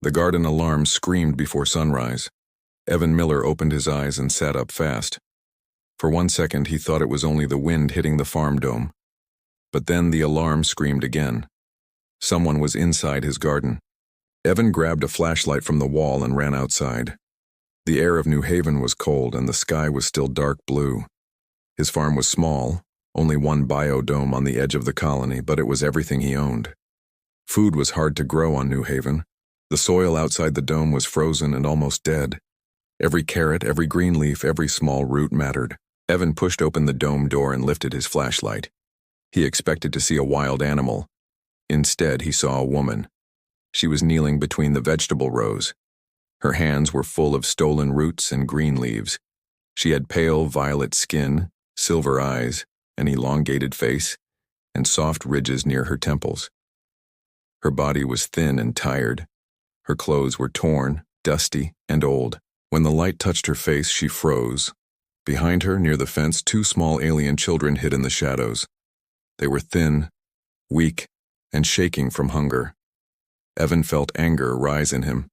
The garden alarm screamed before sunrise. Evan Miller opened his eyes and sat up fast. For 1 second he thought it was only the wind hitting the farm dome. But then the alarm screamed again. Someone was inside his garden. Evan grabbed a flashlight from the wall and ran outside. The air of New Haven was cold and the sky was still dark blue. His farm was small, only one biodome on the edge of the colony, but it was everything he owned. Food was hard to grow on New Haven. The soil outside the dome was frozen and almost dead. Every carrot, every green leaf, every small root mattered. Evan pushed open the dome door and lifted his flashlight. He expected to see a wild animal. Instead, he saw a woman. She was kneeling between the vegetable rows. Her hands were full of stolen roots and green leaves. She had pale violet skin, silver eyes, an elongated face, and soft ridges near her temples. Her body was thin and tired. Her clothes were torn, dusty, and old. When the light touched her face, she froze. Behind her, near the fence, 2 small alien children hid in the shadows. They were thin, weak, and shaking from hunger. Evan felt anger rise in him.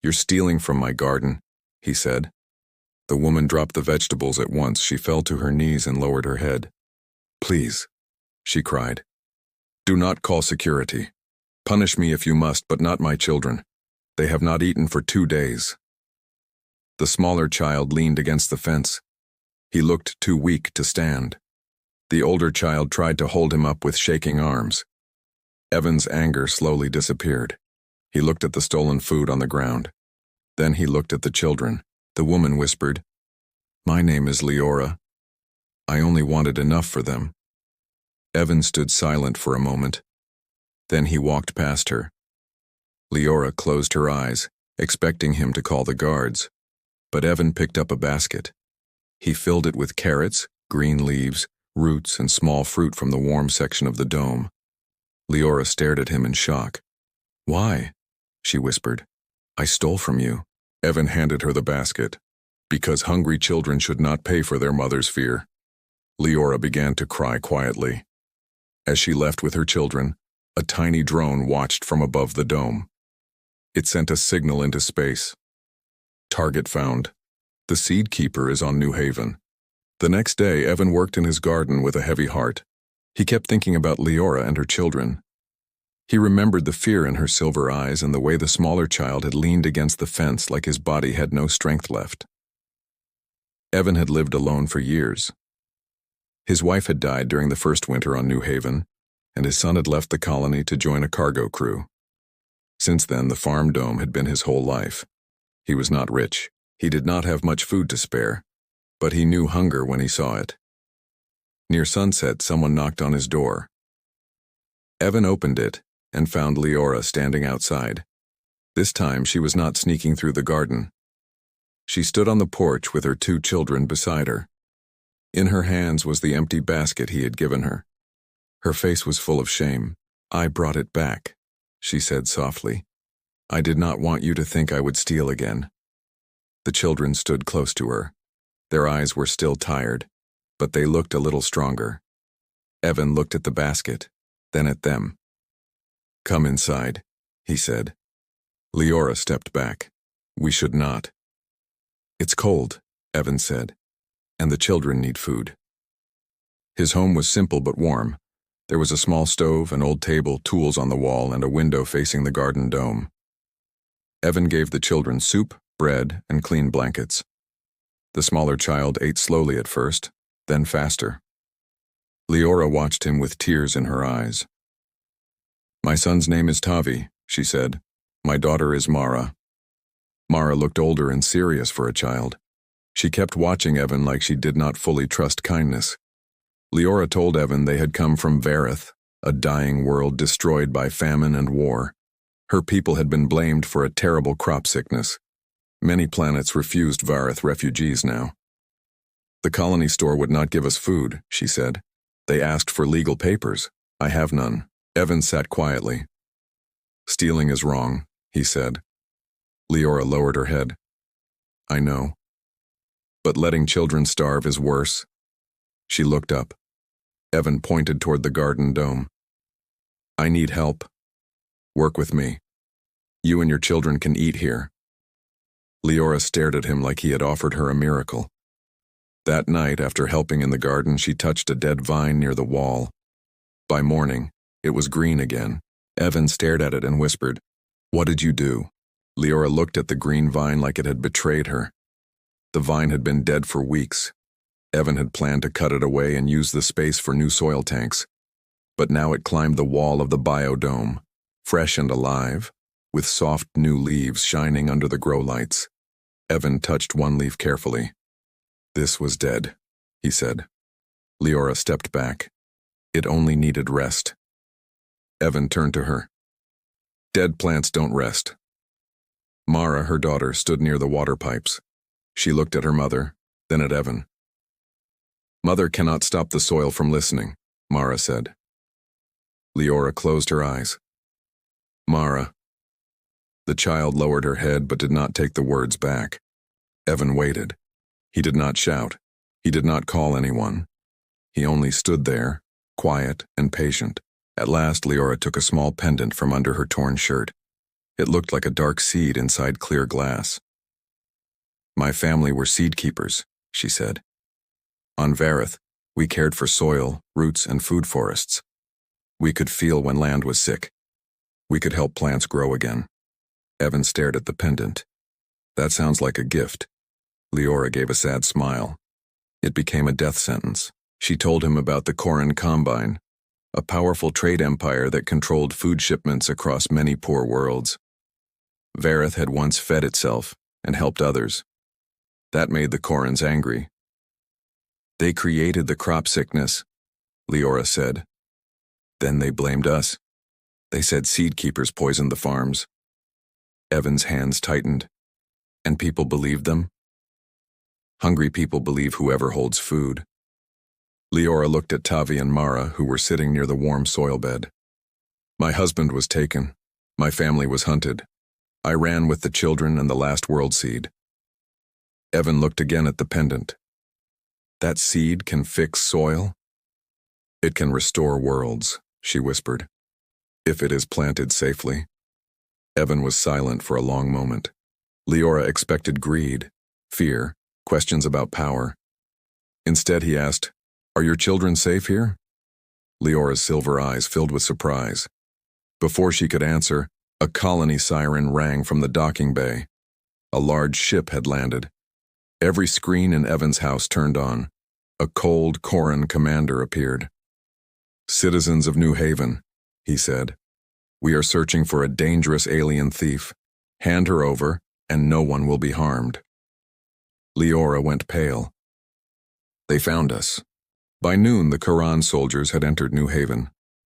"You're stealing from my garden," he said. The woman dropped the vegetables at once. She fell to her knees and lowered her head. "Please," she cried. "Do not call security. Punish me if you must, but not my children. They have not eaten for 2 days." The smaller child leaned against the fence. He looked too weak to stand. The older child tried to hold him up with shaking arms. Evan's anger slowly disappeared. He looked at the stolen food on the ground. Then he looked at the children. The woman whispered, "My name is Leora. I only wanted enough for them." Evan stood silent for a moment. Then he walked past her. Leora closed her eyes, expecting him to call the guards. But Evan picked up a basket. He filled it with carrots, green leaves, roots, and small fruit from the warm section of the dome. Leora stared at him in shock. "Why?" she whispered. "I stole from you." Evan handed her the basket. "Because hungry children should not pay for their mother's fear." Leora began to cry quietly. As she left with her children, a tiny drone watched from above the dome. It sent a signal into space. "Target found. The seed keeper is on New Haven." The next day, Evan worked in his garden with a heavy heart. He kept thinking about Leora and her children. He remembered the fear in her silver eyes and the way the smaller child had leaned against the fence like his body had no strength left. Evan had lived alone for years. His wife had died during the first winter on New Haven, and his son had left the colony to join a cargo crew. Since then, the farm dome had been his whole life. He was not rich. He did not have much food to spare, but he knew hunger when he saw it. Near sunset, someone knocked on his door. Evan opened it and found Leora standing outside. This time, she was not sneaking through the garden. She stood on the porch with her 2 children beside her. In her hands was the empty basket he had given her. Her face was full of shame. "I brought it back," she said softly. "I did not want you to think I would steal again." The children stood close to her. Their eyes were still tired, but they looked a little stronger. Evan looked at the basket, then at them. "Come inside," he said. Leora stepped back. "We should not." "It's cold," Evan said, "and the children need food." His home was simple but warm. There was a small stove, an old table, tools on the wall, and a window facing the garden dome. Evan gave the children soup, bread, and clean blankets. The smaller child ate slowly at first, then faster. Leora watched him with tears in her eyes. "My son's name is Tavi," she said. "My daughter is Mara." Mara looked older and serious for a child. She kept watching Evan like she did not fully trust kindness. Leora told Evan they had come from Vareth, a dying world destroyed by famine and war. Her people had been blamed for a terrible crop sickness. Many planets refused Vareth refugees now. "The colony store would not give us food," she said. "They asked for legal papers. I have none." Evan sat quietly. "Stealing is wrong," he said. Leora lowered her head. "I know. But letting children starve is worse." She looked up. Evan pointed toward the garden dome. "I need help. Work with me." You and your children can eat here." Leora stared at him like he had offered her a miracle. That night, after helping in the garden, she touched a dead vine near the wall. By morning, it was green again. Evan stared at it and whispered, "What did you do?" Leora looked at the green vine like it had betrayed her. The vine had been dead for weeks. Evan had planned to cut it away and use the space for new soil tanks. But now it climbed the wall of the biodome, fresh and alive, with soft new leaves shining under the grow lights. Evan touched one leaf carefully. "This was dead," he said. Leora stepped back. It only needed rest. Evan turned to her. "Dead plants don't rest." Mara, her daughter, stood near the water pipes. She looked at her mother, then at Evan. "Mother cannot stop the soil from listening," Mara said. Leora closed her eyes. "Mara." The child lowered her head but did not take the words back. Evan waited. He did not shout. He did not call anyone. He only stood there, quiet and patient. At last, Leora took a small pendant from under her torn shirt. It looked like a dark seed inside clear glass. "My family were seed keepers," she said. "On Vareth, we cared for soil, roots, and food forests. We could feel when land was sick. We could help plants grow again." Evan stared at the pendant. "That sounds like a gift." Leora gave a sad smile. It became a death sentence. She told him about the Koran Combine, a powerful trade empire that controlled food shipments across many poor worlds. Vareth had once fed itself and helped others. That made the Korans angry. "They created the crop sickness," Leora said. "Then they blamed us. They said seed keepers poisoned the farms." Evan's hands tightened. "And people believed them?" "Hungry people believe whoever holds food." Leora looked at Tavi and Mara, who were sitting near the warm soil bed. "My husband was taken. My family was hunted. I ran with the children and the last world seed." Evan looked again at the pendant. "That seed can fix soil?" "It can restore worlds," she whispered, "if it is planted safely." Evan was silent for a long moment. Leora expected greed, fear, questions about power. Instead, he asked, "Are your children safe here?" Leora's silver eyes filled with surprise. Before she could answer, a colony siren rang from the docking bay. A large ship had landed. Every screen in Evan's house turned on. A cold Koran commander appeared. "Citizens of New Haven," he said, "we are searching for a dangerous alien thief. Hand her over, and no one will be harmed." Leora went pale. "They found us." By noon, the Quran soldiers had entered New Haven.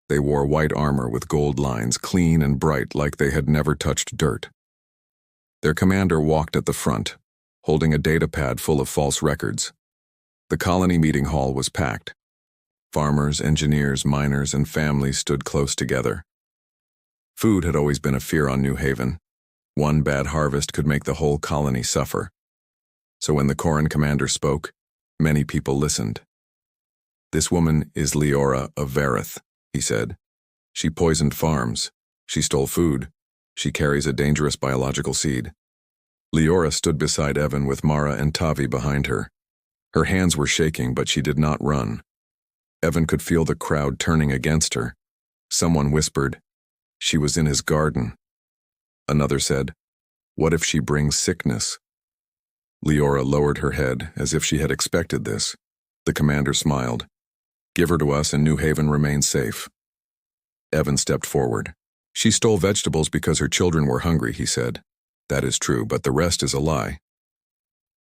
They wore white armor with gold lines, clean and bright like they had never touched dirt. Their commander walked at the front, holding a datapad full of false records. The colony meeting hall was packed. Farmers, engineers, miners, and families stood close together. Food had always been a fear on New Haven. One bad harvest could make the whole colony suffer. So when the Koran commander spoke, many people listened. "This woman is Leora of Vareth," he said. "She poisoned farms. She stole food. She carries a dangerous biological seed." Leora stood beside Evan with Mara and Tavi behind her. Her hands were shaking, but she did not run. Evan could feel the crowd turning against her. Someone whispered, "She was in his garden." Another said, "What if she brings sickness?" Leora lowered her head as if she had expected this. The commander smiled. "Give her to us and New Haven remains safe." Evan stepped forward. "She stole vegetables because her children were hungry," he said. "That is true, but the rest is a lie."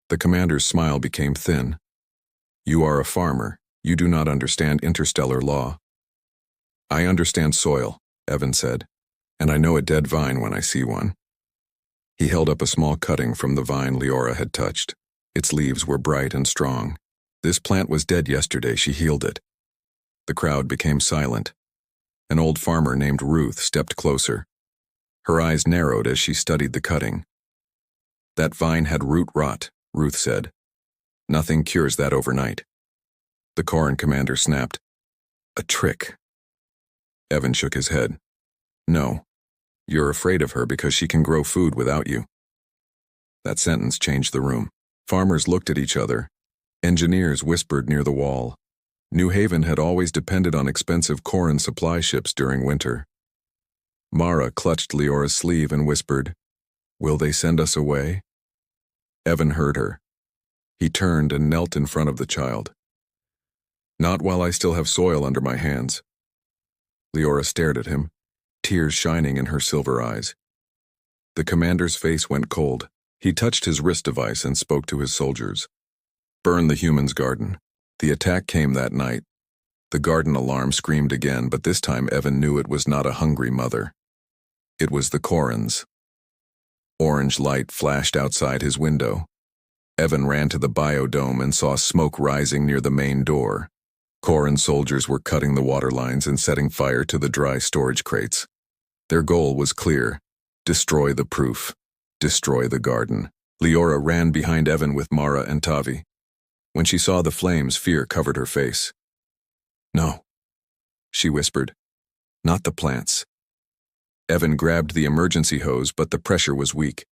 The commander's smile became thin. "You are a farmer. You do not understand interstellar law." "I understand soil," Evan said, "and I know a dead vine when I see one." He held up a small cutting from the vine Leora had touched. Its leaves were bright and strong. "This plant was dead yesterday. She healed it." The crowd became silent. An old farmer named Ruth stepped closer. Her eyes narrowed as she studied the cutting. "That vine had root rot," Ruth said. "Nothing cures that overnight." The Koran commander snapped, "A trick." Evan shook his head. "No. You're afraid of her because she can grow food without you. That sentence changed the room. Farmers looked at each other. Engineers whispered near the wall. New Haven had always depended on expensive corn supply ships during winter. Mara clutched Leora's sleeve and whispered, "Will they send us away?" Evan heard her. He turned and knelt in front of the child. "Not while I still have soil under my hands." Leora stared at him, tears shining in her silver eyes. The commander's face went cold. He touched his wrist device and spoke to his soldiers. "Burn the humans' garden." The attack came that night. The garden alarm screamed again, but this time Evan knew it was not a hungry mother. It was the Corans. Orange light flashed outside his window. Evan ran to the biodome and saw smoke rising near the main door. Coran soldiers were cutting the water lines and setting fire to the dry storage crates. Their goal was clear: destroy the proof, destroy the garden. Leora ran behind Evan with Mara and Tavi. When she saw the flames, fear covered her face. "No," she whispered. "Not the plants." Evan grabbed the emergency hose, but the pressure was weak.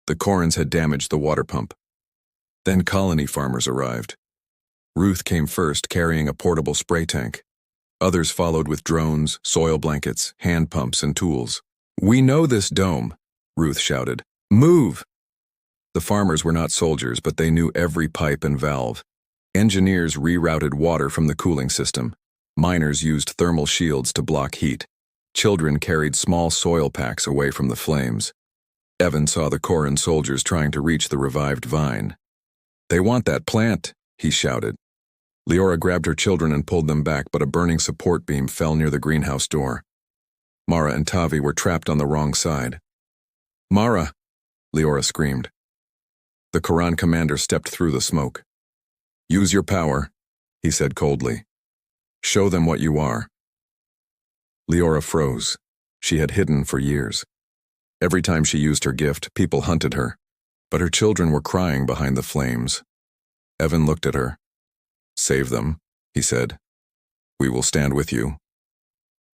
The Corans had damaged the water pump. Then colony farmers arrived. Ruth came first, carrying a portable spray tank. Others followed with drones, soil blankets, hand pumps, and tools. "We know this dome," Ruth shouted. "Move!" The farmers were not soldiers, but they knew every pipe and valve. Engineers rerouted water from the cooling system. Miners used thermal shields to block heat. Children carried small soil packs away from the flames. Evan saw the Coran soldiers trying to reach the revived vine. "They want that plant," he shouted. Leora grabbed her children and pulled them back, but a burning support beam fell near the greenhouse door. Mara and Tavi were trapped on the wrong side. "Mara!" Leora screamed. The Koran commander stepped through the smoke. "Use your power," he said coldly. "Show them what you are." Leora froze. She had hidden for years. Every time she used her gift, people hunted her, but her children were crying behind the flames. Evan looked at her. "Save them," he said. "We will stand with you."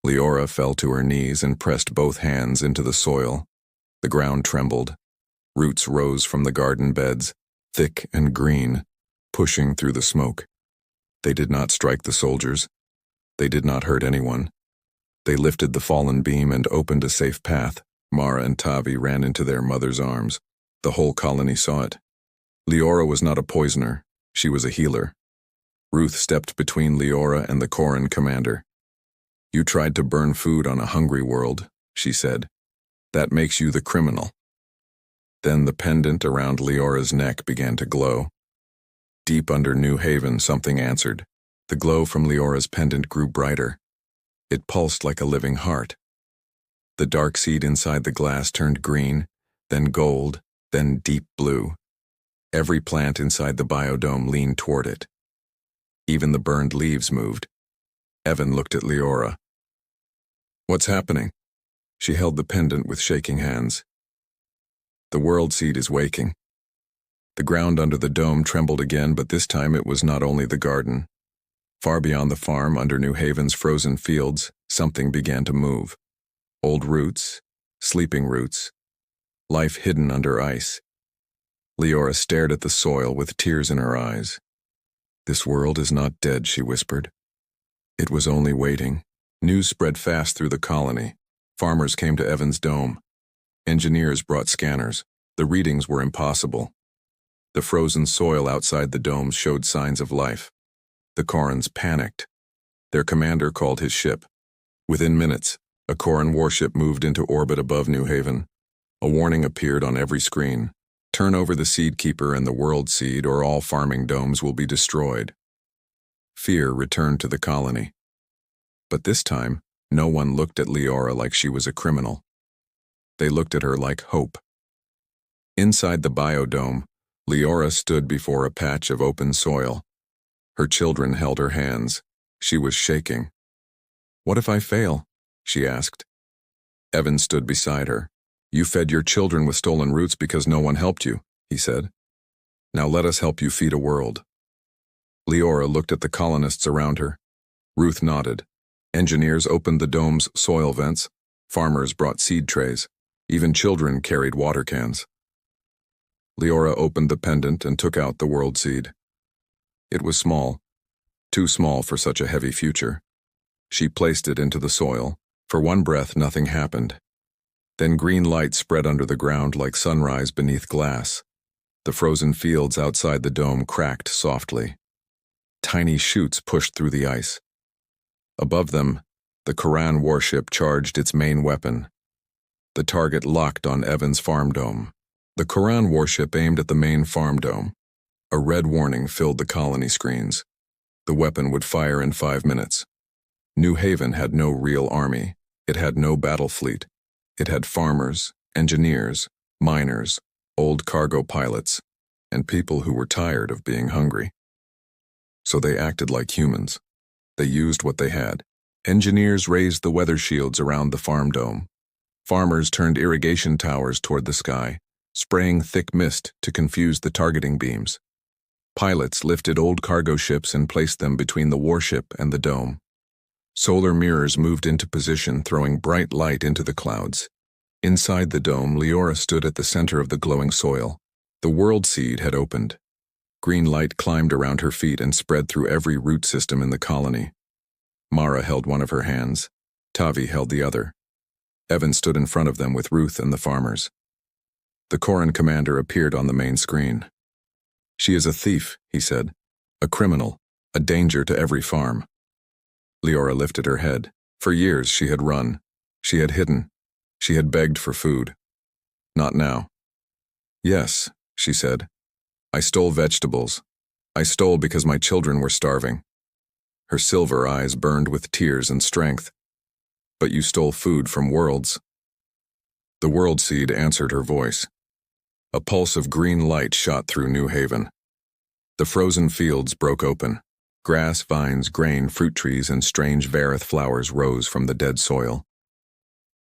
Leora fell to her knees and pressed both hands into the soil. The ground trembled. Roots rose from the garden beds, thick and green, pushing through the smoke. They did not strike the soldiers. They did not hurt anyone. They lifted the fallen beam and opened a safe path. Mara and Tavi ran into their mother's arms. The whole colony saw it. Leora was not a poisoner. She was a healer. Ruth stepped between Leora and the Coran commander. "You tried to burn food on a hungry world," she said. "That makes you the criminal." Then the pendant around Leora's neck began to glow. Deep under New Haven, something answered. The glow from Leora's pendant grew brighter. It pulsed like a living heart. The dark seed inside the glass turned green, then gold, then deep blue. Every plant inside the biodome leaned toward it. Even the burned leaves moved. Evan looked at Leora. "What's happening?" She held the pendant with shaking hands. "The world seed is waking." The ground under the dome trembled again, but this time it was not only the garden. Far beyond the farm, under New Haven's frozen fields, something began to move. Old roots, sleeping roots, life hidden under ice. Leora stared at the soil with tears in her eyes. "This world is not dead," she whispered. It was only waiting. News spread fast through the colony. Farmers came to Evan's dome. Engineers brought scanners. The readings were impossible. The frozen soil outside the domes showed signs of life. The Corans panicked. Their commander called his ship. Within minutes, a Coran warship moved into orbit above New Haven. A warning appeared on every screen. "Turn over the Seed Keeper and the World Seed, or all farming domes will be destroyed." Fear returned to the colony. But this time, no one looked at Leora like she was a criminal. They looked at her like hope. Inside the biodome, Leora stood before a patch of open soil. Her children held her hands. She was shaking. "What if I fail?" she asked. Evan stood beside her. "You fed your children with stolen roots because no one helped you," he said. "Now let us help you feed a world." Leora looked at the colonists around her. Ruth nodded. Engineers opened the dome's soil vents. Farmers brought seed trays. Even children carried water cans. Leora opened the pendant and took out the world seed. It was small, too small for such a heavy future. She placed it into the soil. For one breath, nothing happened. Then green light spread under the ground like sunrise beneath glass. The frozen fields outside the dome cracked softly. Tiny shoots pushed through the ice. Above them, the Quran warship charged its main weapon. The target locked on Evan's farm dome. The Quran warship aimed at the main farm dome. A red warning filled the colony screens. The weapon would fire in 5 minutes. New Haven had no real army. It had no battle fleet. It had farmers, engineers, miners, old cargo pilots, and people who were tired of being hungry. So they acted like humans. They used what they had. Engineers raised the weather shields around the farm dome. Farmers turned irrigation towers toward the sky, spraying thick mist to confuse the targeting beams. Pilots lifted old cargo ships and placed them between the warship and the dome. Solar mirrors moved into position, throwing bright light into the clouds. Inside the dome, Leora stood at the center of the glowing soil. The world seed had opened. Green light climbed around her feet and spread through every root system in the colony. Mara held one of her hands. Tavi held the other. Evan stood in front of them with Ruth and the farmers. The Koran commander appeared on the main screen. "She is a thief," he said. "A criminal, a danger to every farm." Leora lifted her head. For years she had run. She had hidden. She had begged for food. Not now. "Yes," she said. "I stole vegetables. I stole because my children were starving." Her silver eyes burned with tears and strength. "But you stole food from worlds." The world seed answered her voice. A pulse of green light shot through New Haven. The frozen fields broke open. Grass, vines, grain, fruit trees, and strange Varith flowers rose from the dead soil.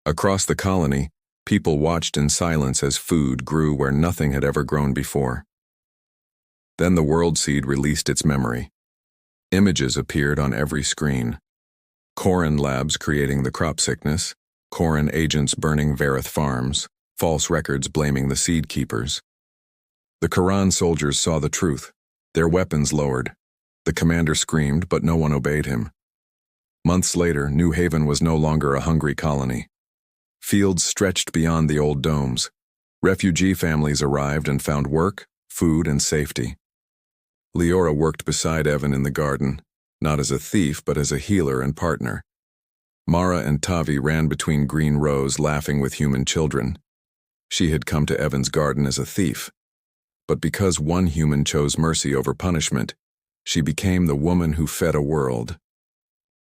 Across the colony, people watched in silence as food grew where nothing had ever grown before. Then the world seed released its memory. Images appeared on every screen. Koran labs creating the crop sickness, Koran agents burning Varith farms, false records blaming the seed keepers. The Quran soldiers saw the truth. Their weapons lowered. The commander screamed, but no one obeyed him. Months later, New Haven was no longer a hungry colony. Fields stretched beyond the old domes. Refugee families arrived and found work, food, and safety. Leora worked beside Evan in the garden, not as a thief, but as a healer and partner. Mara and Tavi ran between green rows, laughing with human children. She had come to Evan's garden as a thief. But because one human chose mercy over punishment, she became the woman who fed a world.